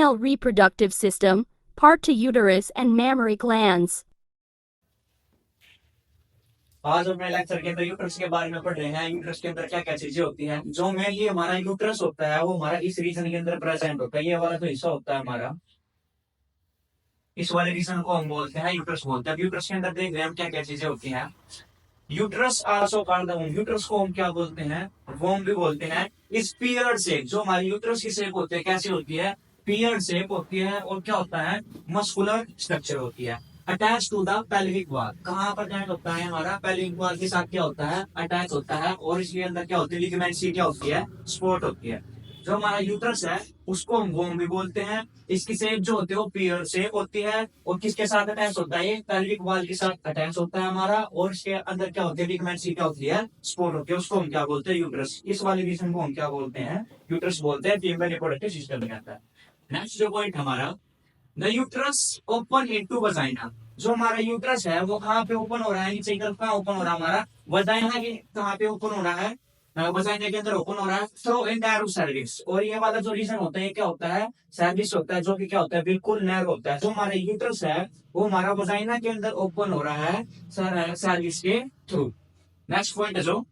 Female reproductive system, part to uterus and mammary glands. आज अपने lecture के अंदर यूट्रस के बारे में पढ़ रहे हैं। यूट्रस के अंदर क्या क्या चीजें होती हैं। जो मेनली हमारा यूट्रस होता है वो हमारा इस रीजन के अंदर प्रेजेंट होता है। ये वाला जो हिस्सा होता है हमारा, इस वाले रीजन को हम बोलते हैं यूट्रस बोलते हैं। यूट्रस के अंदर देख रहे हैं हम क्या क्या चीजें होती हैं। Uterus also called the वोम। Uterus को हम क्या बोलते हैं, वोम भी बोलते हैं। इस पीरियड शेप, जो हमारी यूट्रस की शेप होती है कैसी होती है, पीरियड शेप होती है। और क्या होता है, मस्कुलर स्ट्रक्चर होती है। Attach to the pelvic wall, कहाँ पर अटैच होता है हमारा, पेल्विक वॉल के साथ क्या होता है, अटैच होता है। और इसके अंदर क्या होती है, लिगामेंट सी क्या होती है, सपोर्ट होती है। जो हमारा यूट्रस है उसको हम वोम भी बोलते हैं। इसकी शेप जो होती है वो पीरियड शेप होती है। और किसके साथ अटैच होता है, पेल्विक वॉल के साथ अटैच होता है हमारा। और इसके अंदर क्या होती है, लिगामेंट सी क्या होती है, सपोर्ट होती है। उसको हम क्या बोलते हैं, यूट्रस। इस वाले रीजन को हम क्या बोलते हैं, यूट्रस बोलते हैं। फीमेल रिप्रोडक्टिव सिस्टम में आता है। नेक्स्ट जो पॉइंट हमारा, the uterus open into vagina. जो हमारा यूट्रस है वो कहाँ पे ओपन हो रहा है, नीचे की तरफ कहाँ ओपन हो रहा है हमारा, वजाइना के कहाँ पे ओपन हो रहा है, वजाइना के अंदर ओपन हो रहा है थ्रू इन नैरो सर्विक्स। और ये वाला जो रीजन होता है ये क्या होता है, सर्विक्स होता है, जो कि क्या होता है, बिल्कुल नैरो होता है। जो हमारा यूट्रस है वो हमारा वजाइना के अंदर ओपन हो रहा है सर्विक्स के थ्रू। नेक्स्ट पॉइंट है जो,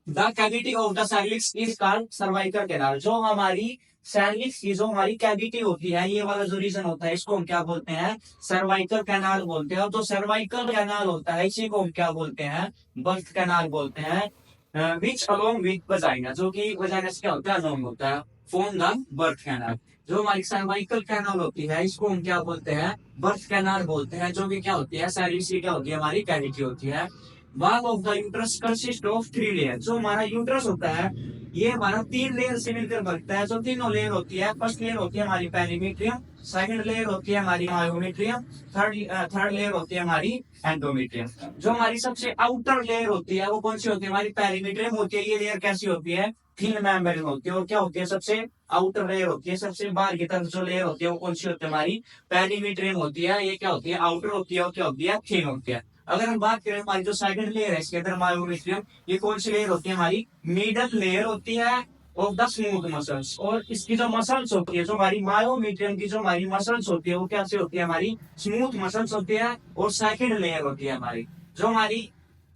the cavity of the cervix is called cervical canal. जो हमारी सर्विक्स की जो हमारी कैविटी होती है, ये वाला जो रीजन होता है इसको हम क्या बोलते हैं, सर्वाइकल कैनाल बोलते हैं। और जो सर्वाइकल कैनाल होता है इसी को हम क्या बोलते हैं, बर्थ कैनाल बोलते हैं। विच अलोंग विथ वजाइना, जो कि वजाइना से क्या होता है, अलोंग होता है, फॉर्म द बर्थ कैनाल। जो हमारी सर्वाइकल कैनाल होती है इसको हम क्या बोलते हैं, बर्थ कैनाल बोलते हैं। जो कि क्या होती है, सर्विक्स की क्या होती है, हमारी कैविटी होती है। Wall of the uterus consist of 3 layer. जो हमारा यूट्रस होता है ये हमारा 3 लेयर से मिलकर बनता है। जो तीनों लेयर होती है, फर्स्ट लेयर होती है हमारी पेरिमीट्रियम, सेकंड लेयर होती है हमारी मायोमेट्रियम, थर्ड लेयर होती है हमारी एंडोमेट्रियम। जो हमारी सबसे आउटर लेयर होती है वो कौन सी होती है, हमारी पेरिमीट्रियम होती है। ये लेयर कैसी होती है, थिन मेम्ब्रेन होती है। और क्या होती है, सबसे आउटर लेयर होती है, सबसे बाहर की तरफ जो लेयर होती है वो कौन सी होती है, हमारी पेरिमीट्रियम होती है। ये क्या होती है, आउटर होती है। और क्या होती है, थिन होती है। अगर हम बात करें हमारी जो सेकंड लेयर है इसके अंदर मायोमेट्रियम, ये कौन सी लेयर होती है, हमारी मिडल लेयर होती है ऑफ द स्मूथ मसल्स। और इसकी जो मसल्स होती है, जो हमारी मायोमेट्रियम की जो हमारी मसल्स होती है वो कैसे होती है, हमारी स्मूथ मसल्स होती है। और सेकंड लेयर होती है हमारी, जो हमारी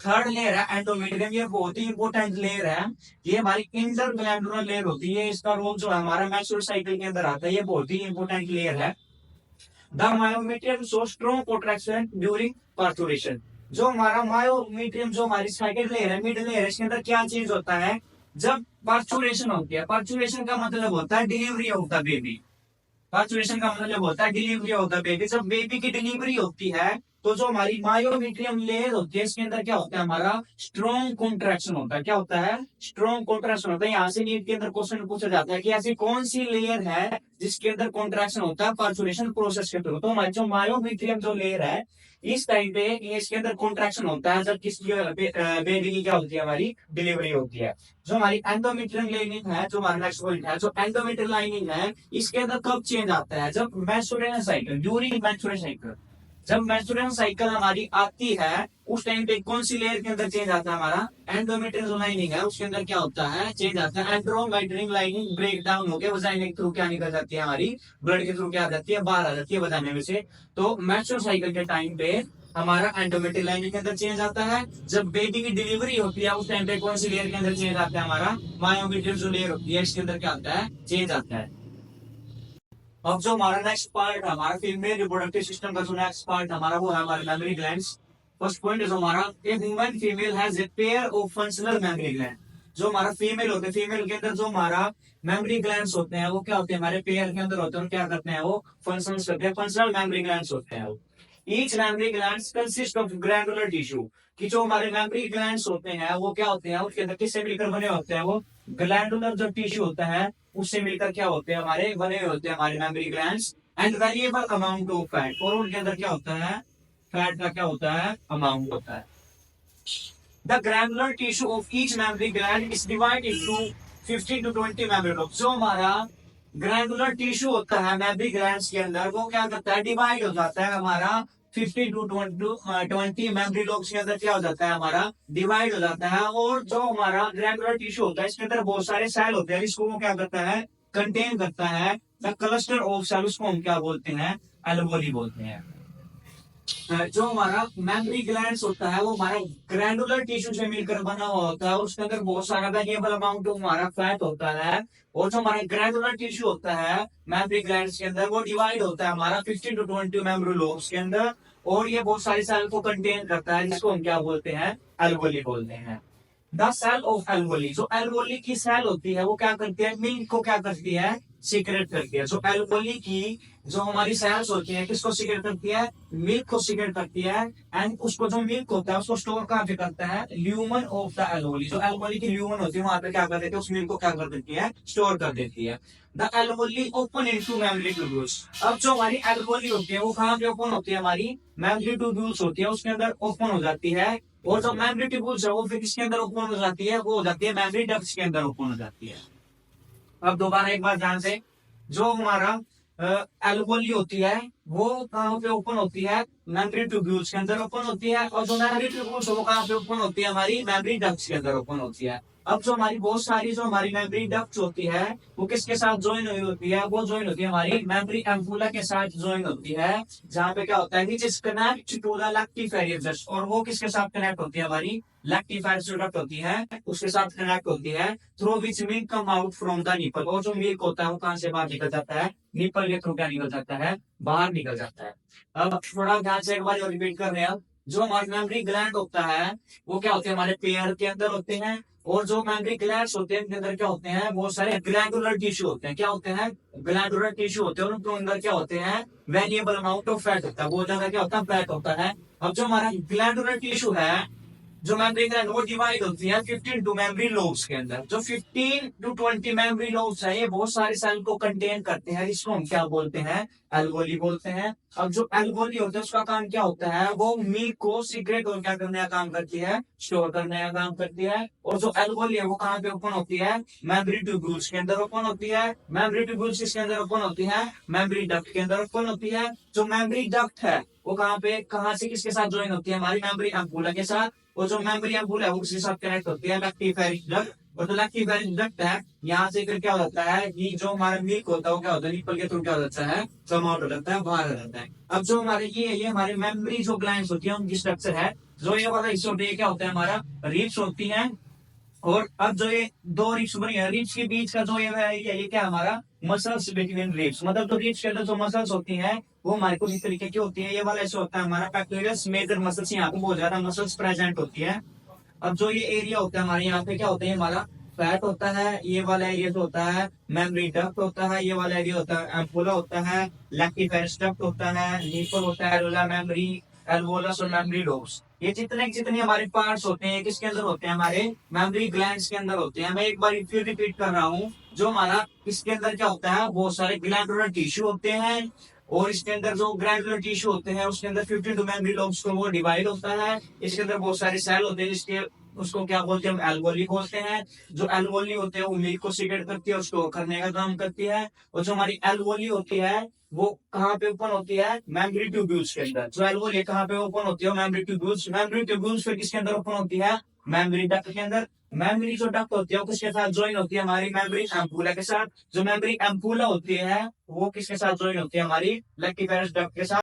थर्ड लेयर है एंडोमेट्रियम, ये बहुत ही इंपॉर्टेंट लेयर है। ये हमारी इंटर ग्लैंडुलर लेयर होती है। इसका रोल जो है हमारा मेंस्ट्रुअल साइकिल के अंदर आता है। ये बहुत ही इंपॉर्टेंट लेयर है। The myometrium show strong contraction during parturition. जो हमारा मायोमेट्रियम जो हमारी सेकंड लेयर है, मिड लेयर है, इसके अंदर क्या चेंज होता है, जब पार्थुरेशन होती है। पार्थुरेशन का मतलब होता है delivery of the baby. Parturition का मतलब होता है डिलीवरी ऑफ द बेबी। जब बेबी की डिलीवरी होती है तो जो हमारी मायोमेट्रियम लेयर होती है इसके अंदर क्या होता है, हमारा स्ट्रॉन्ग कॉन्ट्रैक्शन होता है। क्या होता है, स्ट्रॉन्ग कॉन्ट्रैक्शन होता है। यहाँ से नीट के अंदर क्वेश्चन पूछा जाता है कि ऐसी कौन सी लेयर है जिसके अंदर कॉन्ट्रैक्शन होता है पार्चुरेशन प्रोसेस के थ्रू। तो हमारी जो मायोमेट्रियम जो लेयर है इस टाइम पे ये इसके अंदर कॉन्ट्रैक्शन होता है जब किसी बेबी की क्या होती है, हमारी डिलीवरी होती है। जो हमारी एंडोमेट्रियम लाइनिंग है, जो हमारा नेक्स्ट पॉइंट है, जो एंडोमेट्रियल लाइनिंग है इसके अंदर कब चेंज आता है, जब menstrual cycle, during menstrual cycle. जब मेंस्ट्रुअल साइकिल हमारी आती है उस टाइम पे कौन सी लेयर के अंदर चेंज आता है, हमारा एंडोमेट्रियल जो लाइनिंग है उसके अंदर क्या होता है, चेंज आता है। एंड्रोमेट्रियल लाइनिंग ब्रेक डाउन होकर वजाइना के थ्रू क्या निकल जाती है, हमारी ब्लड के थ्रू क्या आ जाती है, बाहर आ जाती है वजाइना में से। तो मेंस्ट्रुअल साइकिल के टाइम पे हमारा एंडोमेट्रियल लाइनिंग के अंदर चेंज आता है। जब बेबी की डिलीवरी होती है उस टाइम पे कौन सी लेयर के अंदर चेंज आता है, हमारा मायोमेट्रियल जो लेयर होती है इसके अंदर क्या आता है, चेंज आता है। अब जो हमारा नेक्स्ट पार्ट है, हमारा फीमेल रिप्रोडक्टिव सिस्टम का जो नेक्स्ट पार्ट हमारा वो है हमारे मेमोरी ग्लैंड्स। फर्स्ट पॉइंट है जो हमारा, a human female has a pair of functional mammary gland. जो हमारा फीमेल होते हैं, फीमेल के अंदर जो हमारा मेमोरी ग्लैंड्स होते हैं वो क्या होते हैं, हमारे पेयर के अंदर होते हैं। और क्या करते हैं, वो फंक्शंस करते हैं, फंक्शनल मेमोरी ग्लैंड्स होते हैं वो। Each mammary glands consist of granular tissue. कि जो हमारे मेमोरी ग्लैंड्स होते हैं वो क्या होते हैं, उसके अंदर किससे मिलकर बने होते हैं, वो ग्लैंडुलर जो टिश्यू होता है उससे मिलकर क्या होते हैं, हमारे बने हुए होते हैं हमारे mammary glands. And variable amount of fat, और उनके अंदर क्या होता है, फैट का क्या होता है, अमाउंट होता है। The granular tissue of each mammary gland is divided into 15 to 20 mammary lobes. जो हमारा ग्रैनुलर टिश्यू होता है मेमोरी ग्लैंड्स के अंदर वो क्या करता है, डिवाइड हो जाता है हमारा 50 टू 20 मेमोरी लोब्स के अंदर क्या हो जाता है, हमारा डिवाइड हो जाता है। और जो हमारा ग्रैनुलर टिश्यू होता है इसके अंदर बहुत सारे सेल होते हैं, इसको वो क्या करता है, कंटेन करता है। द क्लस्टर ऑफ सेल उसको हम क्या बोलते हैं, एल्वोली बोलते हैं। जो हमारा मेमोरी ग्लैंड्स होता है वो हमारा ग्रैंडुलर टिश्यू से मिलकर बना हुआ होता है, उसके अंदर बहुत सारा वेरिएबल अमाउंट ऑफ हमारा फैट होता है। और जो हमारा ग्रैंडुलर टिश्यू होता है मेमोरी ग्लैंड्स के अंदर, वो डिवाइड होता है हमारा 15 to 20 मेमोरी लोब्स के अंदर, और ये बहुत सारी सेल को कंटेन करता है, जिसको हम क्या बोलते हैं, एल्वोली बोलते हैं। द सेल ऑफ एल्वोली, जो एल्वोली की सेल होती है वो क्या करती है, मिल्क को क्या करती है, सीक्रेट करती है। जो एल्वोली की जो हमारी सेल्स होती है किसको सीक्रेट करती है, मिल्क को सीक्रेट करती है। एंड उसको जो मिल्क होता है उसको स्टोर कहाँ पे करता है, ल्यूमन ऑफ द एल्वोली, जो एल्वोली की ल्यूमन होती है वहां पे क्या कर देती है, उस मिल्क को क्या कर देती है, स्टोर कर देती है। The alveoli open into mammary tubules, अब जो हमारी एल्वोली होती है वो कहाँ पे ओपन होती है, हमारी मेमोरी ट्यूब्यूल्स होती है उसके अंदर ओपन हो जाती है। और जो मेमोरी ट्यूब्यूल्स है वो फिर किसके अंदर ओपन हो जाती है, वो हो जाती है मेमोरी डक्ट्स के अंदर ओपन हो जाती है। अब दोबारा एक बार ध्यान से, जो हमारा एल्वोली होती है वो कहाँ पे ओपन होती है, मेमोरी ट्यूब्यूल्स के अंदर ओपन होती है। और जो मेमोरी ट्यूब्यूल्स वो कहाँ पे ओपन होती है, हमारी मेमोरी डक्ट्स के अंदर ओपन होती है। अब जो हमारी बहुत सारी जो हमारी मेमोरी डक्ट्स होती है वो किसके साथ ज्वाइन हुई होती है, वो ज्वाइन होती है हमारी मेमोरी एम्पुला के साथ ज्वाइन होती है, जहाँ पे क्या होता है, which is connect to the lactiferous, और वो किसके साथ कनेक्ट होती है, हमारी लैक्टिफेरियस जो डक्ट होती है उसके साथ कनेक्ट होती है, through which milk come out from the nipple, और जो मिल्क होता है वो कहाँ से बाहर निकल जाता है, निपल के थ्रू क्या निकल जाता है, बाहर निकल जाता है। अब थोड़ा ध्यान से एक बार रिपीट कर रहे हैं। अब जो हमारा मेमोरी ग्लैंड होता है वो क्या होते हैं, हमारे पेयर के अंदर होते हैं। और जो मेमोरी ग्लैंड्स होते हैं उनके अंदर क्या होते हैं, बहुत सारे ग्लैंडुलर टिश्यू होते हैं, क्या होते हैं, ग्लैंडुलर टिश्यू होते हैं, उनके अंदर क्या होते हैं, वेरिएबल अमाउंट ऑफ फैट होता है, बहुत ज्यादा क्या होता है, फैट होता है। अब जो हमारा ग्लैंडुलर टिश्यू है, जो मेमोरी ग्लैंड वो डिवाइड होती है 15 टू मेमोरी लोब्स के अंदर। जो 15 to 20 मेमोरी लोब्स है ये बहुत सारे सेल को कंटेन करते हैं, इसको हम क्या बोलते हैं, एल्वोली बोलते हैं। अब जो एल्वोली होता है उसका काम क्या होता है, वो मिल्क को सीक्रेट और क्या करने का काम करती है, स्टोर करने का काम करती है। और जो एल्वोली है वो कहाँ पे ओपन होती है, मेमोरी ट्यूब्यूल्स के अंदर ओपन होती है। मेमोरी ट्यूब्यूल्स किसके अंदर ओपन होती है, मेमोरी डक्ट के अंदर ओपन होती है। जो मेमोरी डक्ट है वो कहाँ पे, कहाँ से किसके साथ ज्वाइन होती है, हमारी मेमोरी एम्पुला के साथ। और जो मेमोरी एम्पुला है वो किसके साथ कनेक्ट होती है, लैक्टिफेरिक डक्ट। और जो लैक्टिफेरिक डक्ट है यहाँ से फिर क्या होता है कि जो हमारा मिल्क होता है वो क्या होता है, निपल के थ्रू क्या हो जाता है, कम आउट हो जाता है, बाहर आ जाता है। अब जो हमारे ये हमारे मेमोरी जो ग्लैंड्स होती है उनकी स्ट्रक्चर है। जो ये वाला हिस्सा होता है ये क्या होता है, हमारा रिब्स होती है। और अब जो ये दो रिब्स बनी है, रिब्स के बीच का जो ये क्या है, हमारा मसल्स बिटवीन रिब्स, मतलब जो रिब्स के अंदर जो मसल्स होती हैं वो हमारे को इस तरीके की होती है। ये वाला ऐसे होता है हमारा पेक्टोरस मेजर मसल्स, यहाँ पे बहुत ज्यादा मसल्स प्रेजेंट होती है। अब जो ये एरिया होता है हमारे यहाँ पे क्या होता है, हमारा फैट होता है। ये वाला एरिया जो होता है मेमोरी डक्ट होता है। ये वाला एरिया होता है एम्पुला होता है, लैक्टिफेरस डक्ट होता है, नीपल होता है, एल्वोला मेमोरी, एल्वोलस और मेमोरी लोब्स। ये जितने जितने हमारे पार्ट्स होते हैं किसके अंदर होते हैं, हमारे मेमोरी ग्लैंड्स के अंदर होते हैं। मैं एक बार फिर रिपीट कर रहा हूँ, जो हमारा इसके अंदर क्या होता है, बहुत सारे ग्लैंडुलर टिश्यू होते हैं। और इसके अंदर जो ग्लैंडुलर टिश्यू होते हैं उसके अंदर 52 मेमोरी लोब्स को वो डिवाइड होता है। इसके अंदर बहुत सारे सेल होते हैं जिसके उसको क्या बोलते हैं, हम एल्वोली बोलते हैं। जो एल्वोली होते हैं वो मिल्क को सीक्रेट करती है, उसको करने का काम करती है। और जो हमारी एल्वोली होती है वो कहाँ पे ओपन होती है, मेमोरी ट्यूब्यूल्स के अंदर। जो एल्वोली कहाँ पे ओपन होती है, मेमोरी ट्यूब्यूल्स। मेमोरी ट्यूब्यूल्स फिर किसके अंदर ओपन होती है, मेमोरी डक्ट के अंदर। मेमोरी जो डक्ट होती है वो किसके साथ ज्वाइन होती है, हमारी मेमोरी एम्पुला के साथ। जो मेमोरी एम्पुला होती है वो किसके साथ ज्वाइन होती है, हमारी लैक्टिफेरस डक्ट के साथ।